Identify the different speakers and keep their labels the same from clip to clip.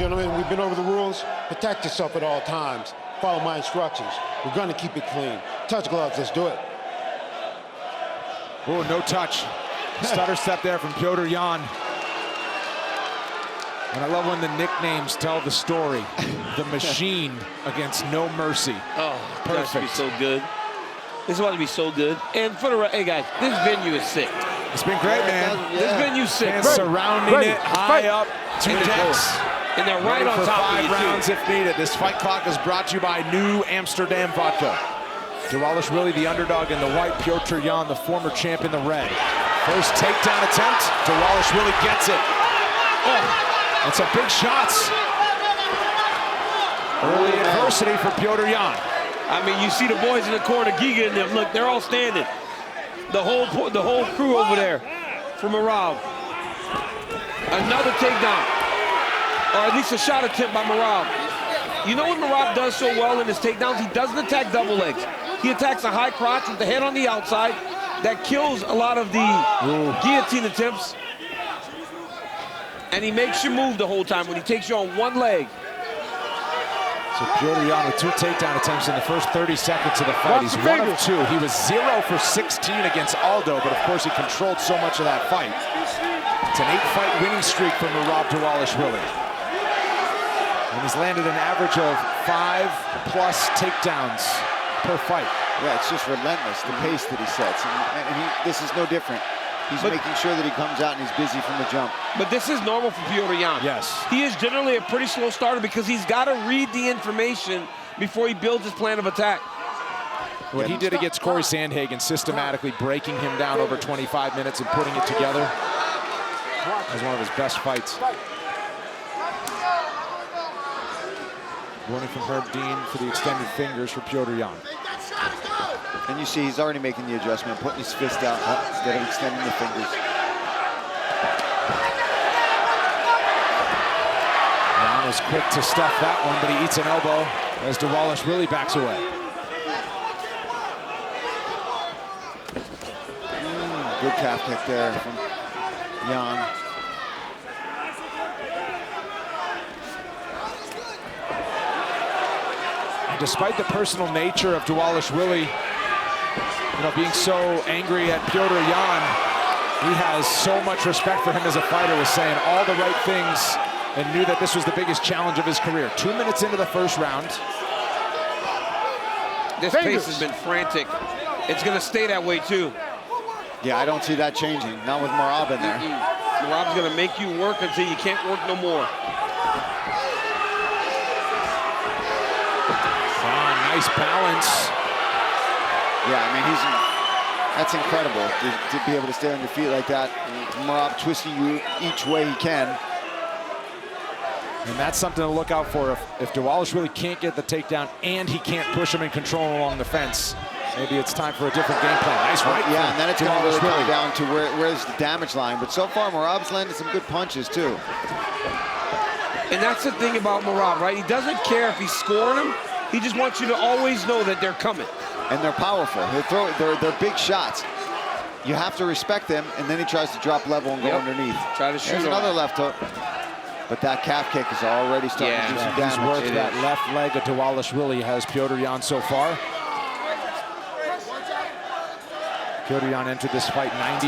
Speaker 1: gentlemen, we've been over the rules. Protect yourself at all times. Follow my instructions. We're going to keep it clean. Touch gloves, let's do it.
Speaker 2: Oh, no touch. Stutter step there from Petr Yan. And I love when the nicknames tell the story. The Machine against No Mercy.
Speaker 3: Oh,
Speaker 2: perfect.
Speaker 3: This is so good. This is about to be so good. And for the hey guys, this venue is sick.
Speaker 2: It's been great, man.
Speaker 3: This venue's sick.
Speaker 2: Fans surrounding it, high up, 2 decks.
Speaker 3: And they're right on
Speaker 2: for
Speaker 3: top
Speaker 2: 5
Speaker 3: of you,
Speaker 2: rounds if needed. This fight clock is brought to you by New Amsterdam Vodka. Dvalishvili, the underdog in the white. Petr Yan, the former champ in the red. First takedown attempt. Dvalishvili gets it. Oh, and some big shots. Early adversity for Petr Yan.
Speaker 3: I mean, you see the boys in the corner, Giga and them. Look, they're all standing. The whole crew over there from Merab. Another takedown, or at least a shot attempt by Merab. You know what Merab does so well in his takedowns? He doesn't attack double legs. He attacks a high crotch with the head on the outside. That kills a lot of the guillotine attempts. And he makes you move the whole time when he takes you on one leg.
Speaker 2: So Petr Yan with 2 takedown attempts in the first 30 seconds of the fight. He's 1 of 2. He was 0 for 16 against Aldo, but of course he controlled so much of that fight. It's an 8-fight winning streak for Merab Dvalishvili. And he's landed an average of 5+ takedowns per fight.
Speaker 4: Yeah, it's just relentless, the pace that he sets. And this is no different. He's making sure that he comes out and he's busy from the jump.
Speaker 3: But this is normal for Petr Yan.
Speaker 2: Yes.
Speaker 3: He is generally a pretty slow starter because he's got to read the information before he builds his plan of attack.
Speaker 2: What he did against Corey Sandhagen, systematically breaking him down over 25 minutes and putting it together, was one of his best fights. Warning from Herb Dean for the extended fingers for Petr Yan.
Speaker 4: And you see he's already making the adjustment, putting his fist out instead of extending the fingers.
Speaker 2: Yan was quick to stuff that one, but he eats an elbow as Dvalishvili backs away.
Speaker 4: Good calf kick there from Yan.
Speaker 2: And despite the personal nature of Dvalishvili, being so angry at Petr Yan, he has so much respect for him as a fighter, was saying all the right things and knew that this was the biggest challenge of his career. 2 minutes into the first round.
Speaker 3: This pace has been frantic. It's going to stay that way, too.
Speaker 4: Yeah, I don't see that changing. Not with Merab in there.
Speaker 3: Merab's going to make you work until you can't work no more.
Speaker 2: Nice balance.
Speaker 4: Yeah, I mean, that's incredible to be able to stay on your feet like that. Merab twisting you each way he can.
Speaker 2: And that's something to look out for. If Dvalishvili can't get the takedown and he can't push him and control him along the fence, maybe it's time for a different game plan. Nice right.
Speaker 4: Yeah, and then it's going to really come down to where's the damage line. But so far, Merab's landed some good punches, too.
Speaker 3: And that's the thing about Merab, right? He doesn't care if he's scoring them. He just wants you to always know that they're coming.
Speaker 4: And they're powerful. They're big shots. You have to respect them, and then he tries to drop level and go underneath.
Speaker 3: Try to shoot.
Speaker 4: There's another left hook. But that calf kick is already starting to do some damage.
Speaker 2: He's worked that left leg of Dvalishvili has Petr Yan so far. Petr Yan entered this fight 90+%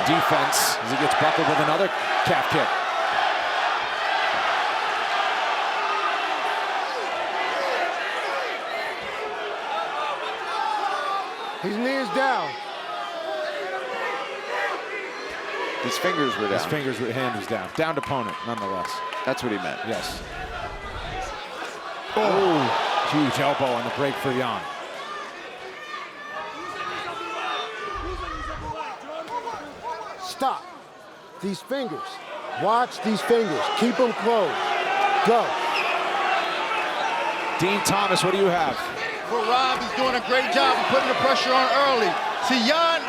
Speaker 2: defense as he gets buckled with another calf kick.
Speaker 1: His knee is down.
Speaker 4: His fingers were down.
Speaker 2: Hand was down. Downed opponent, nonetheless.
Speaker 4: That's what he meant.
Speaker 2: Yes. Oh, huge elbow on the break for Yan.
Speaker 1: Stop. These fingers. Watch these fingers. Keep them closed. Go.
Speaker 2: Dean Thomas, what do you have?
Speaker 5: Merab is doing a great job of putting the pressure on early. See, Yan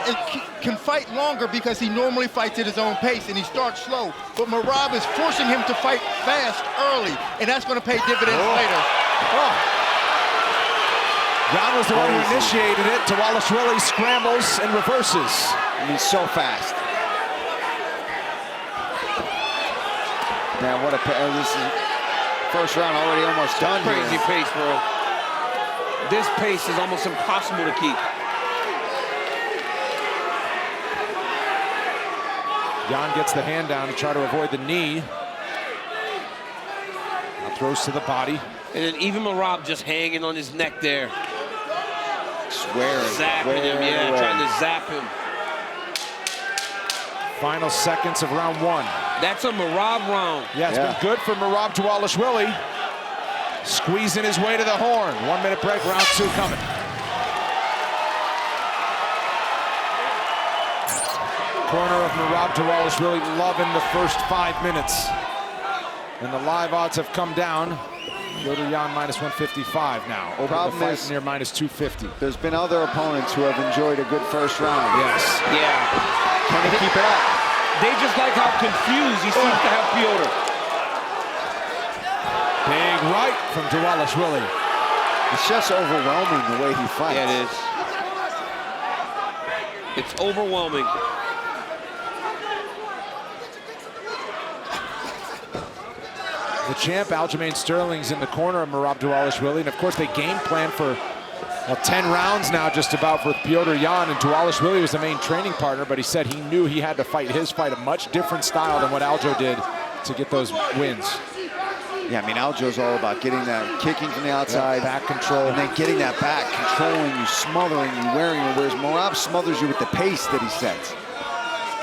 Speaker 5: can fight longer because he normally fights at his own pace and he starts slow. But Merab is forcing him to fight fast early, and that's going to pay dividends later.
Speaker 2: Yan was the one who initiated it. Dvalishvili scrambles and reverses.
Speaker 4: And he's so fast. Man, what a this is first round already almost done.
Speaker 3: Crazy pace, bro. This pace is almost impossible to keep.
Speaker 2: Jan gets the hand down to try to avoid the knee. Now throws to the body.
Speaker 3: And then even Merab just hanging on his neck there.
Speaker 4: Swearing.
Speaker 3: Zapping him, yeah, trying to zap him.
Speaker 2: Final seconds of round 1.
Speaker 3: That's a Merab round.
Speaker 2: Yeah, it's been good for Merab Dvalishvili. Squeezing his way to the horn. 1 minute break, round 2 coming. Corner of Merab Dvalishvili loving the first 5 minutes. And the live odds have come down. Piotr Jan minus 155 now. Over the fight near minus 250.
Speaker 4: There's been other opponents who have enjoyed a good first round.
Speaker 2: Yes.
Speaker 3: Yeah.
Speaker 4: Can he keep it up?
Speaker 3: They just like how confused he seems to have Piotr.
Speaker 2: Big right from Dvalishvili.
Speaker 4: It's just overwhelming the way he fights.
Speaker 3: Yeah, it is. It's overwhelming.
Speaker 2: The champ, Aljamain Sterling's in the corner of Merab Dvalishvili, and of course they game plan for 10 rounds now just about for Piotr Jan, and Dvalishvili was the main training partner, but he said he knew he had to fight his fight a much different style than what Aljo did to get those wins.
Speaker 4: Yeah, I mean, Aljo's all about getting that kicking from the outside,
Speaker 2: back control,
Speaker 4: and then getting that back, controlling you, smothering you, wearing you, whereas Merab smothers you with the pace that he sets.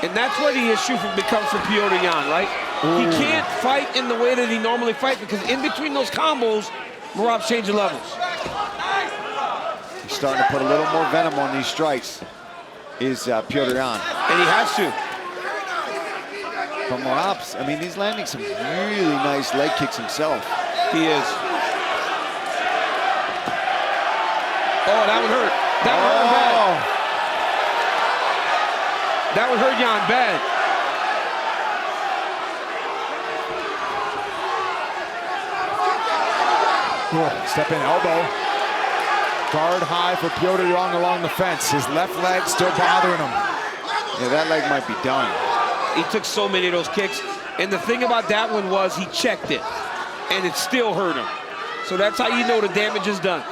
Speaker 3: And that's where the issue becomes for Piotr Jan, right? Ooh. He can't fight in the way that he normally fights because in between those combos, Merab's changing levels.
Speaker 4: He's starting to put a little more venom on these strikes, is Piotr Jan.
Speaker 3: And he has to.
Speaker 4: But Merab's, I mean, he's landing some really nice leg kicks himself.
Speaker 3: He is. Oh, that would hurt. That would hurt bad. That would hurt Jan bad.
Speaker 2: Step in elbow. Guard high for Piotr Jan along the fence. His left leg still bothering him.
Speaker 4: Yeah, that leg might be done.
Speaker 3: He took so many of those kicks. And the thing about that one was he checked it. And it still hurt him. So that's how you know the damage is done.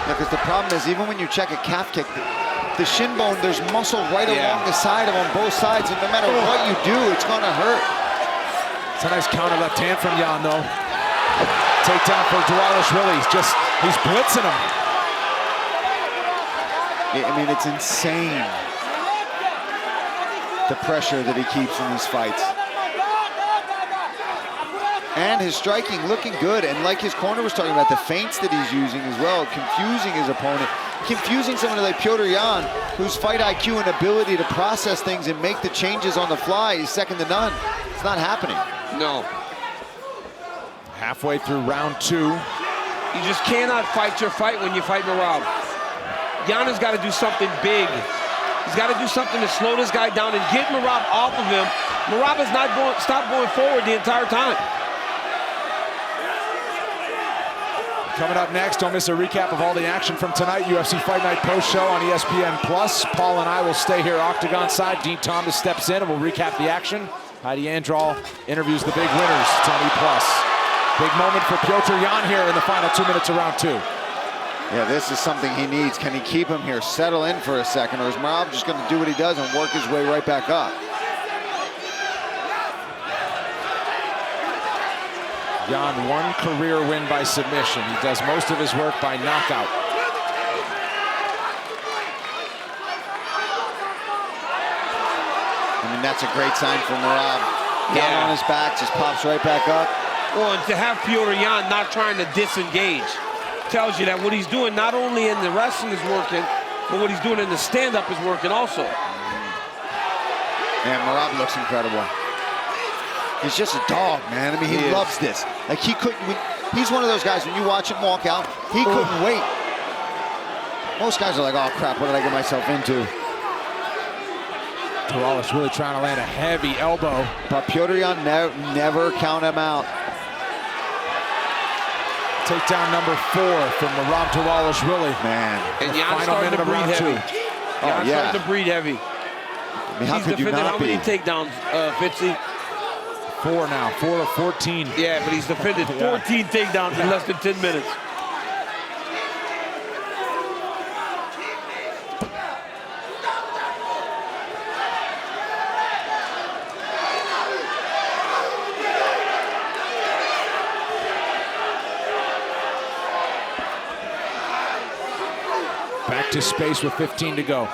Speaker 4: Yeah, because the problem is even when you check a calf kick, the shin bone, there's muscle right along the side of on both sides. And no matter what you do, it's going to hurt.
Speaker 2: It's a nice counter left hand from Jan, though. Takedown for Dvalishvili. He's blitzing him.
Speaker 4: I mean, it's insane, the pressure that he keeps in these fights. And his striking looking good. And like his corner was talking about, the feints that he's using as well, confusing his opponent, confusing someone like Piotr Jan, whose fight IQ and ability to process things and make the changes on the fly is second to none. It's not happening.
Speaker 3: No.
Speaker 2: Halfway through round 2.
Speaker 3: You just cannot fight your fight when you fight Merab. Jan has got to do something big. He's got to do something to slow this guy down and get Merab off of him. Merab has not stopped going forward the entire time.
Speaker 2: Coming up next, don't miss a recap of all the action from tonight. UFC Fight Night post show on ESPN+. Paul and I will stay here octagon side. Dean Thomas steps in and we'll recap the action. Heidi Andral interviews the big winners. It's on E+. Big moment for Piotr Jan here in the final 2 minutes of round 2.
Speaker 4: Yeah, this is something he needs. Can he keep him here, settle in for a second, or is Merab just going to do what he does and work his way right back up?
Speaker 2: Jan, one career win by submission. He does most of his work by knockout.
Speaker 4: I mean, that's a great sign for Merab. Down on his back, just pops right back up.
Speaker 3: Well, and to have Piotr Jan not trying to disengage tells you that what he's doing not only in the wrestling is working, but what he's doing in the stand-up is working also.
Speaker 4: Man, Merab looks incredible. He's just a dog, man. I mean, he loves this. Like, he couldn't, he's one of those guys, when you watch him walk out, he couldn't wait. Most guys are like, oh crap, what did I get myself into?
Speaker 2: Dvalishvili really trying to land a heavy elbow.
Speaker 4: But Piotr Jan never count him out.
Speaker 2: Takedown number 4 from Merab Dvalishvili.
Speaker 4: Man.
Speaker 3: And Jan's starting to breathe heavy. Jan's starting to breathe heavy.
Speaker 4: I mean, how
Speaker 3: He's
Speaker 4: could you
Speaker 3: defended
Speaker 4: not
Speaker 3: how
Speaker 4: be?
Speaker 3: many takedowns, Fitzy?
Speaker 2: 4 now, 4 of 14.
Speaker 3: Yeah, but he's defended 14 takedowns in less than 10 minutes.
Speaker 2: Back to space with 15 to go.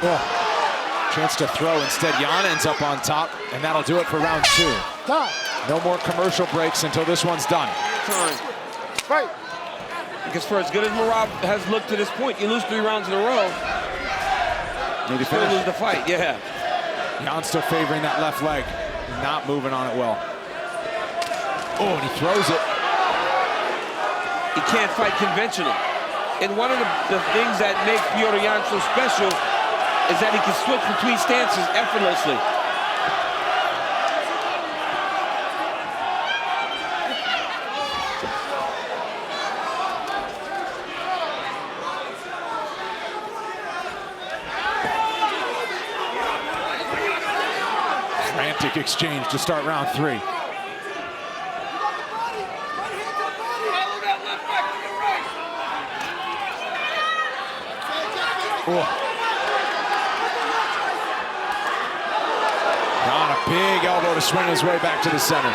Speaker 2: Oh. Chance to throw. Instead, Jan ends up on top, and that'll do it for round 2. No more commercial breaks until this one's done.
Speaker 5: Right.
Speaker 3: Because for as good as Merab has looked to this point, you lose 3 rounds in a row,
Speaker 4: Need to
Speaker 3: still
Speaker 4: finish.
Speaker 3: lose the fight. Yeah.
Speaker 2: Jan still favoring that left leg. Not moving on it well. Oh, and he throws it.
Speaker 3: He can't fight conventional. And one of the things that make Petr Yan so special is that he can switch between stances effortlessly.
Speaker 2: Frantic exchange to start round 3. Jan, a big elbow to swing his way back to the center.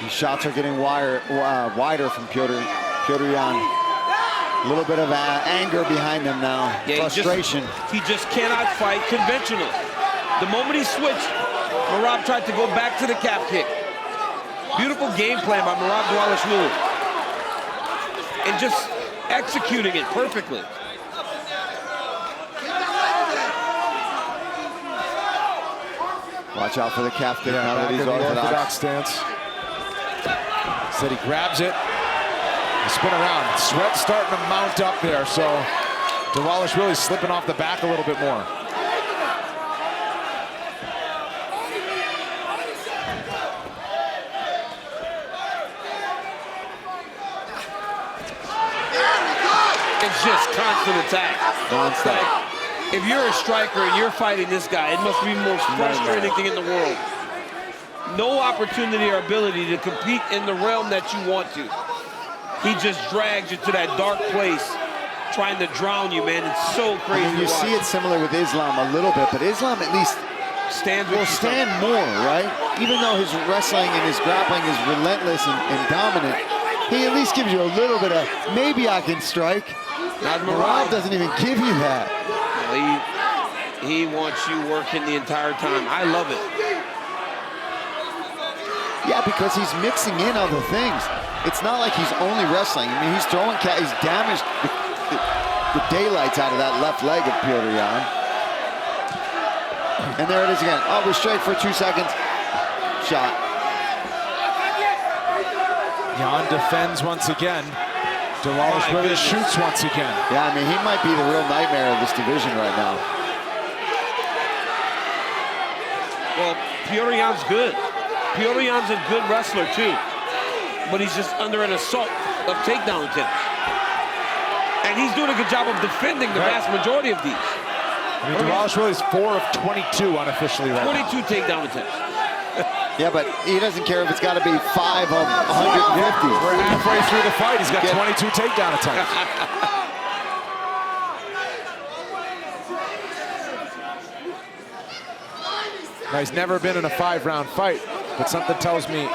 Speaker 4: These shots are getting wider from Petr Yan. A little bit of anger behind him now.
Speaker 3: Yeah,
Speaker 4: frustration.
Speaker 3: He just cannot fight conventional. The moment he switched, Merab tried to go back to the calf kick. Beautiful game plan by Merab Dvalishvili. And just executing it perfectly.
Speaker 4: Watch out for the calf kick now that he's orthodox.
Speaker 2: Stance. Said he grabs it. Spin around. Sweat starting to mount up there, so Dvalishvili slipping off the back a little bit more.
Speaker 3: It's just constant attack.
Speaker 4: Non-stop.
Speaker 3: If you're a striker and you're fighting this guy, it must be the most frustrating thing in the world. No opportunity or ability to compete in the realm that you want to. He just drags you to that dark place, trying to drown you, man. It's so crazy.
Speaker 4: I mean, you see it similar with Islam a little bit, but Islam at least will stand more, right? Even though his wrestling and his grappling is relentless and dominant, he at least gives you a little bit of, maybe I can strike. Merab doesn't even give you that.
Speaker 3: He wants you working the entire time. I love it.
Speaker 4: Yeah, because he's mixing in other things. It's not like he's only wrestling. I mean, he's throwing, he's damaged the daylights out of that left leg of Petr Yan. And there it is again. Oh, restraint for 2 seconds. Shot.
Speaker 2: Jan defends once again. Dvalishvili shoots once again.
Speaker 4: Yeah, I mean, he might be the real nightmare of this division right now.
Speaker 3: Well, Petr Yan's good. Petr Yan's a good wrestler, too. But he's just under an assault of takedown attempts. And he's doing a good job of defending the vast majority of these.
Speaker 2: I mean, Dvalishvili is 4 of 22 unofficially right
Speaker 3: 22 takedown attempts.
Speaker 4: Yeah, but he doesn't care if it's got to be 5 of 150.
Speaker 2: We're halfway through the fight. He's got 22 takedown attempts. Now, he's never been in a 5-round fight, but something tells me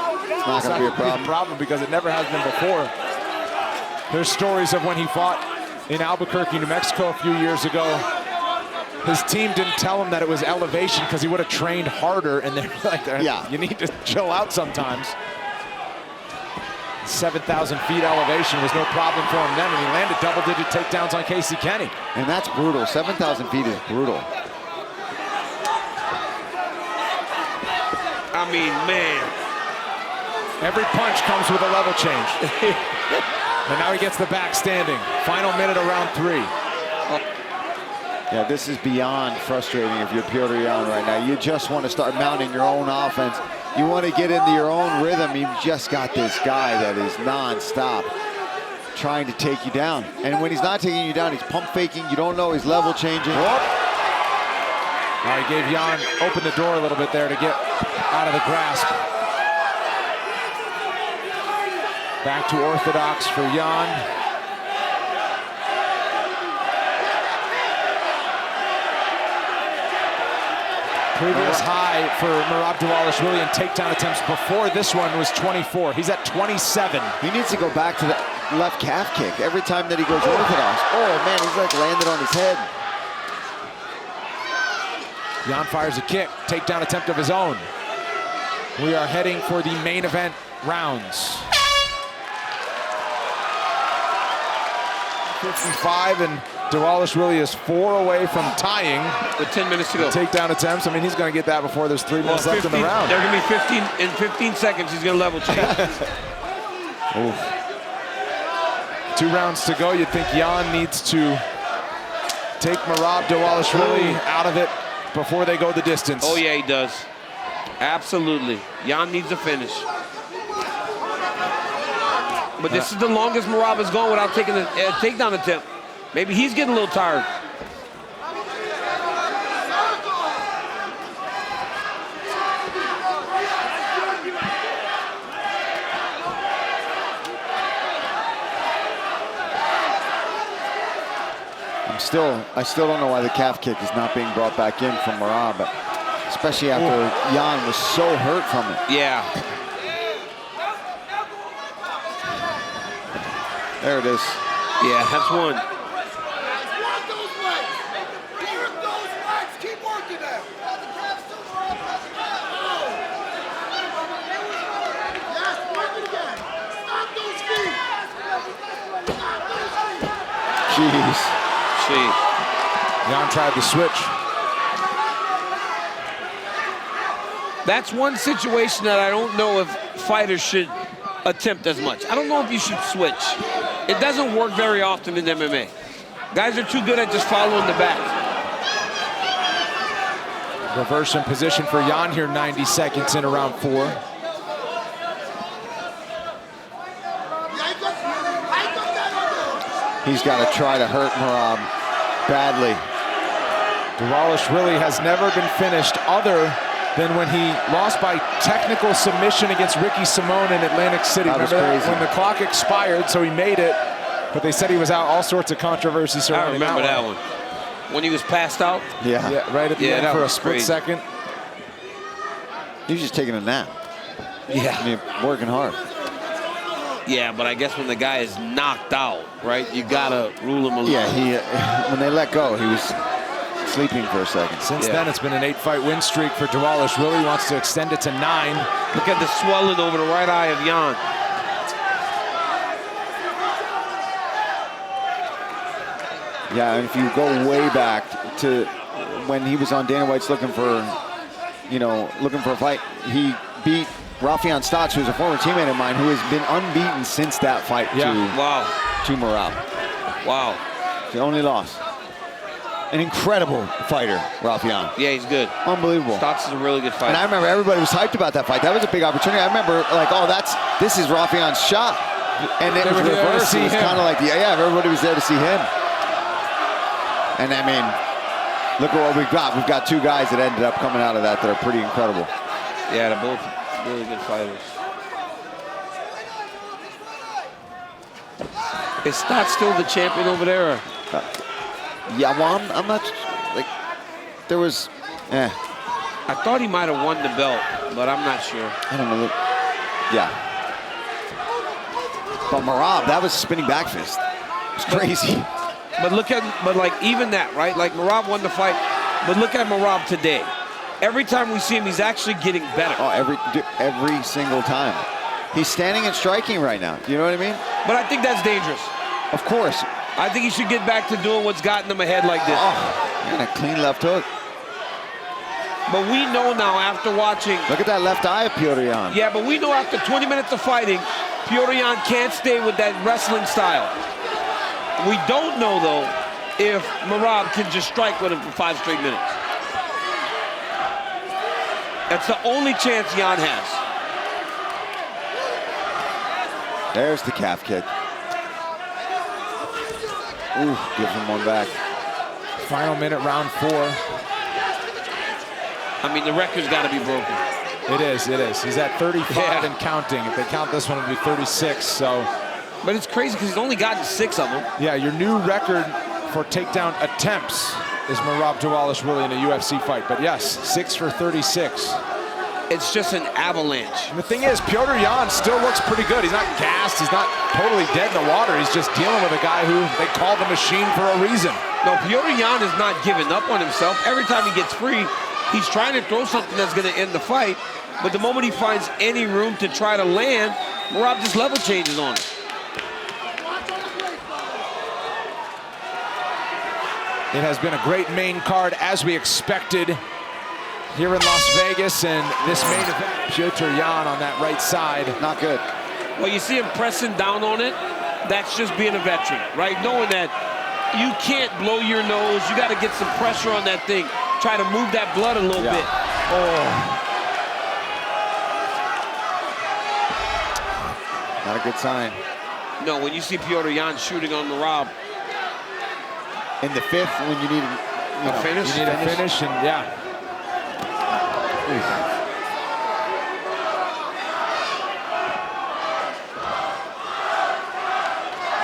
Speaker 4: It's not going to be a problem.
Speaker 2: because it never has been before. There's stories of when he fought in Albuquerque, New Mexico a few years ago. His team didn't tell him that it was elevation because he would have trained harder, and they're like, you need to chill out sometimes. 7,000 feet elevation was no problem for him then, and he landed double-digit takedowns on Casey Kenny.
Speaker 4: And that's brutal. 7,000 feet is brutal.
Speaker 3: I mean, man.
Speaker 2: Every punch comes with a level change. And now he gets the back standing. Final minute of round 3.
Speaker 4: Yeah, this is beyond frustrating if you're Petr Yan right now. You just want to start mounting your own offense. You want to get into your own rhythm. You've just got this guy that is non-stop trying to take you down. And when he's not taking you down, he's pump faking. You don't know he's level changing.
Speaker 2: All right, gave Yan open the door a little bit there to get out of the grasp. Back to orthodox for Yan. Previous high for Merab Dvalishvili in takedown attempts before this one was 24. He's at 27.
Speaker 4: He needs to go back to the left calf kick every time that he goes orthodox. Oh man, he's like landed on his head.
Speaker 2: Yan fires a kick, takedown attempt of his own. We are heading for the main event rounds. 55, and Dvalishvili is 4 away from tying.
Speaker 3: With 10 minutes to go.
Speaker 2: Takedown attempts. I mean, he's going to get that before there's 3 minutes left in the round.
Speaker 3: They're going to be 15 in 15 seconds. He's going to level change.
Speaker 2: 2 rounds to go. You'd think Yan needs to take Merab Dvalishvili out of it before they go the distance.
Speaker 3: Oh yeah, he does. Absolutely. Yan needs a finish. But this is the longest Merab has gone without taking a takedown attempt. Maybe he's getting a little tired.
Speaker 4: I still don't know why the calf kick is not being brought back in from Merab, but especially after Yan was so hurt from it.
Speaker 3: Yeah.
Speaker 4: There it is.
Speaker 3: Yeah, that's one.
Speaker 4: Jeez.
Speaker 2: Yan tried to switch.
Speaker 3: That's one situation that I don't know if fighters should attempt as much. I don't know if you should switch. It doesn't work very often in MMA. Guys are too good at just following the back.
Speaker 2: Reverse in position for Yan here, 90 seconds in round 4.
Speaker 4: He's got to try to hurt Merab badly.
Speaker 2: Dvalishvili has never been finished other than when he lost by technical submission against Ricky Simone in Atlantic City.
Speaker 4: That was
Speaker 2: Remember
Speaker 4: crazy.
Speaker 2: when the clock expired, so he made it, but they said he was out, all sorts of controversy
Speaker 3: I
Speaker 2: surrounding
Speaker 3: remember that one. When he was passed out.
Speaker 4: Yeah.
Speaker 2: Yeah, right at the end
Speaker 3: that
Speaker 2: for a
Speaker 3: was
Speaker 2: split
Speaker 3: crazy.
Speaker 2: second.
Speaker 4: He was just taking a nap.
Speaker 3: Yeah.
Speaker 4: I mean, working hard.
Speaker 3: Yeah, but I guess when the guy is knocked out, right, you gotta rule him alone.
Speaker 4: Yeah, when they let go, he was sleeping for a second.
Speaker 2: Since then, it's been an 8-fight win streak for Dvalishvili. He wants to extend it to 9.
Speaker 3: Look at the swelling over the right eye of Yan.
Speaker 4: Yeah, and if you go way back to when he was on Dana White's looking for a fight, he beat Rafian Stotts, who's a former teammate of mine, who has been unbeaten since that fight to Merab.
Speaker 3: Wow.
Speaker 4: The only loss. An incredible fighter, Rafian.
Speaker 3: Yeah, he's good.
Speaker 4: Unbelievable.
Speaker 3: Stotts is a really good fighter.
Speaker 4: And I remember everybody was hyped about that fight. That was a big opportunity. I remember like, this is Rafian's shot. And it was reversed. It was kind of like, everybody was there to see him. And I mean, look at what we've got. We've got 2 guys that ended up coming out of that are pretty incredible.
Speaker 3: Yeah, they're both really good fighters. Is Stotts still the champion over there?
Speaker 4: Yeah, well, I'm not, like, there was,
Speaker 3: I thought he might have won the belt, but I'm not sure.
Speaker 4: I don't know. Yeah. But Merab, that was a spinning back fist. It's crazy.
Speaker 3: But like even that, right? Like Merab won the fight, but look at Merab today. Every time we see him, he's actually getting better.
Speaker 4: Oh, every single time. He's standing and striking right now. You know what I mean?
Speaker 3: But I think that's dangerous.
Speaker 4: Of course.
Speaker 3: I think he should get back to doing what's gotten him ahead like this.
Speaker 4: Oh, and a clean left hook.
Speaker 3: But we know now after watching.
Speaker 4: Look at that left eye of Petr Yan.
Speaker 3: Yeah, but we know after 20 minutes of fighting, Petr Yan can't stay with that wrestling style. We don't know, though, if Merab can just strike with him for 5 straight minutes. That's the only chance Jan has.
Speaker 4: There's the calf kick. Ooh, gives him one back.
Speaker 2: Final minute, round 4.
Speaker 3: I mean, the record's got to be broken.
Speaker 2: It is, it is. He's at 35 and counting. If they count this one, it'll be 36, so.
Speaker 3: But it's crazy because he's only gotten 6 of them.
Speaker 2: Yeah, your new record for takedown attempts is Merab Dvalishvili in a UFC fight. But yes, 6 for 36.
Speaker 3: It's just an avalanche.
Speaker 2: And the thing is, Petr Yan still looks pretty good. He's not gassed. He's not totally dead in the water. He's just dealing with a guy who they call the machine for a reason.
Speaker 3: No, Petr Yan is not giving up on himself. Every time he gets free, he's trying to throw something that's going to end the fight. But the moment he finds any room to try to land, Merab just level changes on him.
Speaker 2: It has been a great main card, as we expected, here in Las Vegas, and this main event, Petr Yan on that right side.
Speaker 4: Not good.
Speaker 3: Well, you see him pressing down on it. That's just being a veteran, right? Knowing that you can't blow your nose. You got to get some pressure on that thing. Try to move that blood a little bit. Oh.
Speaker 4: Not a good sign.
Speaker 3: No, when you see Petr Yan shooting on Merab.
Speaker 4: In the 5th, when you need
Speaker 3: A finish?
Speaker 2: You need a finish, and yeah.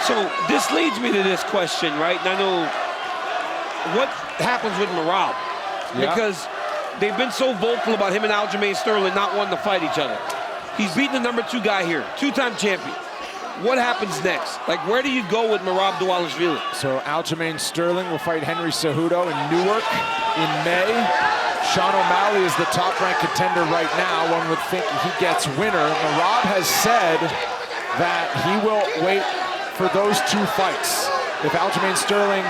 Speaker 3: So this leads me to this question, right? And I know what happens with Merab, because they've been so vocal about him and Aljamain Sterling not wanting to fight each other. He's beaten the number 2 guy here, 2-time champion. What happens next? Like, where do you go with Merab Dvalishvili?
Speaker 2: So Aljamain Sterling will fight Henry Cejudo in Newark in May. Sean O'Malley is the top-ranked contender right now. One would think he gets winner. Merab has said that he will wait for those 2 fights. If Aljamain Sterling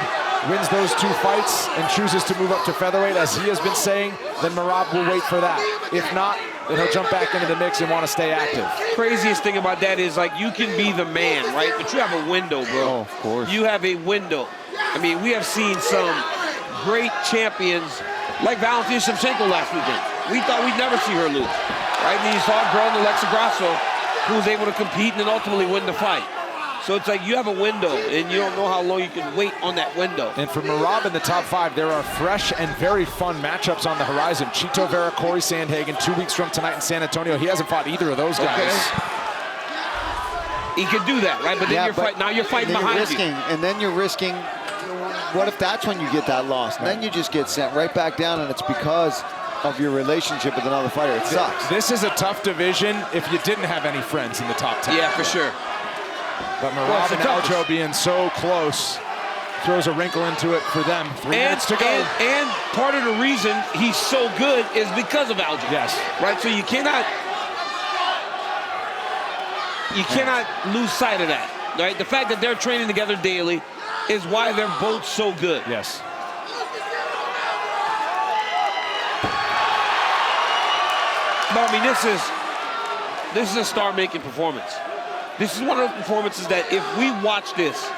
Speaker 2: wins those 2 fights and chooses to move up to featherweight, as he has been saying, then Merab will wait for that. If not, then he'll jump back into the mix and want to stay active.
Speaker 3: Craziest thing about that is, like, you can be the man, right? But you have a window, bro.
Speaker 2: Oh, of course.
Speaker 3: You have a window. I mean, we have seen some great champions like Valentina Shevchenko last weekend. We thought we'd never see her lose, right? And you saw a girl in Alexa Grasso who was able to compete and then ultimately win the fight. So it's like you have a window, and you don't know how long you can wait on that window.
Speaker 2: And for Merab in the top 5, there are fresh and very fun matchups on the horizon. Chito Vera, Corey Sandhagen, 2 weeks from tonight in San Antonio. He hasn't fought either of those guys.
Speaker 3: He could do that, right? But then you're fighting behind you.
Speaker 4: And then you're risking, what if that's when you get that loss? Right. Then you just get sent right back down, and it's because of your relationship with another fighter. It sucks.
Speaker 2: This is a tough division if you didn't have any friends in the top 10.
Speaker 3: Yeah, for sure.
Speaker 2: But Merab and Aljo being so close throws a wrinkle into it for them. 3 minutes to go.
Speaker 3: And part of the reason he's so good is because of Aljo.
Speaker 2: Yes.
Speaker 3: Right, so you cannot lose sight of that, right? The fact that they're training together daily is why they're both so good.
Speaker 2: Yes.
Speaker 3: But I mean, this is a star-making performance. This is one of those performances that if we watch this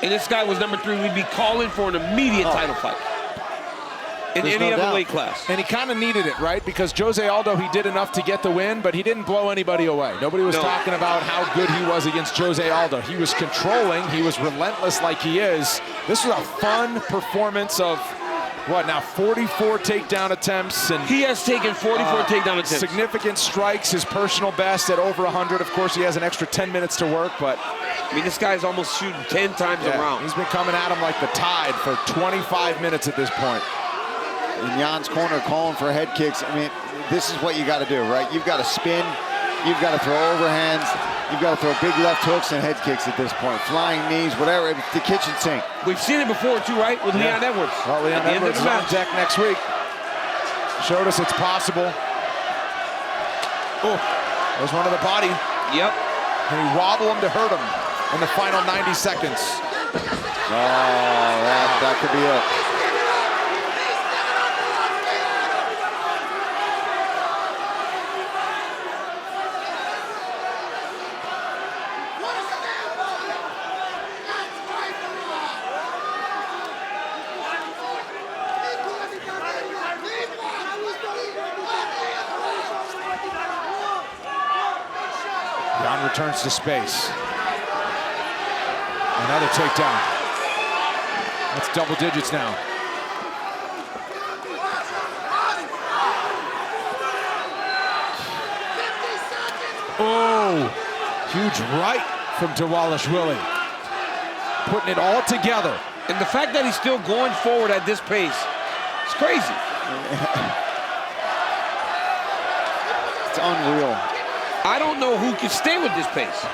Speaker 3: and this guy was number 3, we'd be calling for an immediate title fight in any other weight class.
Speaker 2: And he kind of needed it, right? Because Jose Aldo, he did enough to get the win, but he didn't blow anybody away. Nobody was talking about how good he was against Jose Aldo. He was controlling. He was relentless like he is. This was a fun performance of, what now, 44 takedown attempts. And
Speaker 3: he has taken 44 takedown attempts.
Speaker 2: Significant strikes, his personal best at over 100. Of course, he has an extra 10 minutes to work, but
Speaker 3: I mean, this guy's almost shooting 10 times a round.
Speaker 2: He's been coming at him like the Tide for 25 minutes at this point.
Speaker 4: In Jan's corner calling for head kicks. I mean, this is what you got to do, right? You've got to spin, you've got to throw overhands, you've got to throw big left hooks and head kicks at this point. Flying knees, whatever, it's the kitchen sink.
Speaker 3: We've seen it before too, right? With Leon Edwards.
Speaker 2: Well, Leon Edwards is on deck next week. Showed us it's possible. Oh, there's one to the body.
Speaker 3: Yep.
Speaker 2: And he wobbled him to hurt him in the final 90 seconds.
Speaker 4: Oh, that could be it.
Speaker 2: Yan returns to space. Another takedown. That's double digits now. Oh, huge right from Dvalishvili. Putting it all together.
Speaker 3: And the fact that he's still going forward at this pace, it's crazy.
Speaker 4: It's unreal.
Speaker 3: I don't know who can stay with this pace,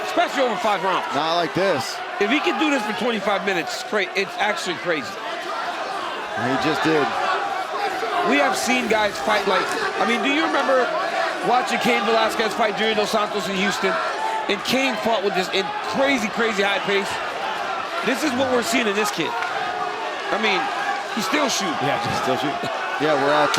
Speaker 3: especially over 5 rounds.
Speaker 4: Not like this.
Speaker 3: If he can do this for 25 minutes, it's actually crazy.
Speaker 4: He just did.
Speaker 3: We have seen guys fight like, I mean, do you remember watching Cain Velasquez fight Junior Dos Santos in Houston? And Cain fought with this crazy, crazy high pace. This is what we're seeing in this kid. I mean, he's still shooting.
Speaker 2: Yeah, he's still shooting.
Speaker 4: Yeah, we're at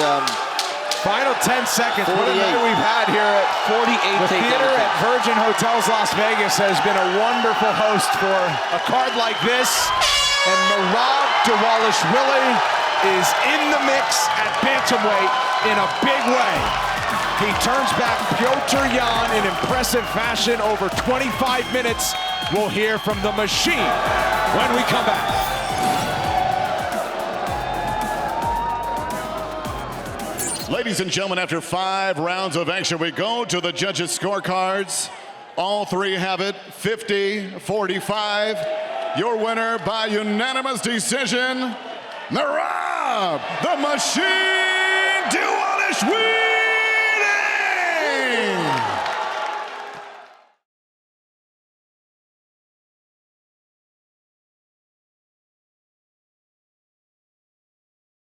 Speaker 2: final 10 seconds.
Speaker 4: 48.
Speaker 2: What a night we've had here at
Speaker 3: 48
Speaker 2: the theater at Virgin Hotels Las Vegas has been a wonderful host for a card like this. And Merab Dvalishvili is in the mix at bantamweight in a big way. He turns back Petr Yan in impressive fashion over 25 minutes. We'll hear from the machine when we come back.
Speaker 6: Ladies and gentlemen, after 5 rounds of action, we go to the judges' scorecards. All three have it 50-45. Your winner by unanimous decision, Merab the Machine Dvalishvili.